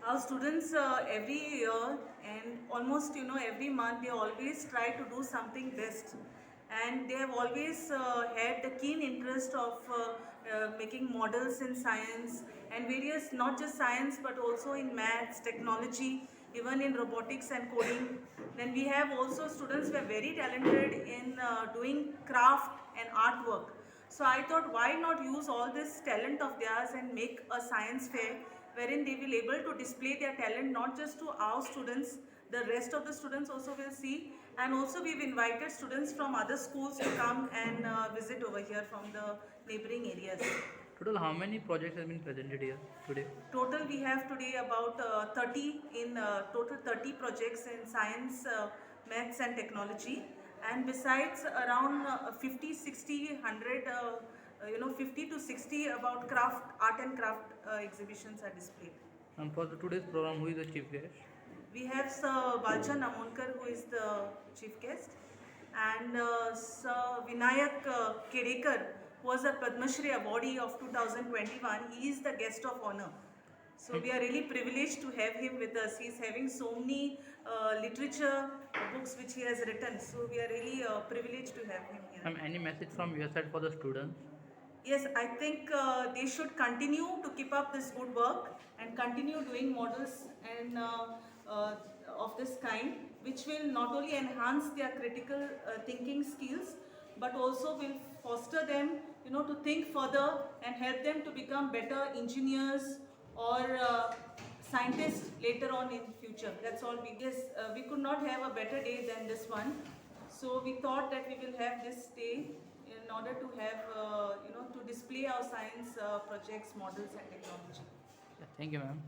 Our students every year and almost every month they always try to do something best, and they have always had the keen interest of making models in science and various, not just science but also in maths, technology, even in robotics and coding. Then we have also students who are very talented in doing craft and artwork. So I thought, why not use all this talent of theirs and make a science fair wherein they will able to display their talent not just to our students, the rest of the students also will see, and also we've invited students from other schools to come and visit over here from the neighboring areas. Total, how many projects have been presented here today? Total we have today about 30 in total 30 projects in science, maths and technology, and besides around 50, 60, 100, 50 to 60 about craft, art and craft exhibitions are displayed. And for the today's program, who is the chief guest? We have Sir Balchan Amonkar, who is the chief guest, and Sir Vinayak Kedekar, who was a Padma Shri awardee of 2021. He is the guest of honor. So we are really privileged to have him with us. He is having so many literature books which he has written. So we are really privileged to have him here. Any message from your side for the students? Yes, I think they should continue to keep up this good work and continue doing models and of this kind, which will not only enhance their critical thinking skills, but also will foster them, to think further and help them to become better engineers or scientists later on in future. That's all we. Yes, we could not have a better day than this one. So we thought that we will have this day in order to have, to display our science projects, models and technology. Yeah, thank you, ma'am.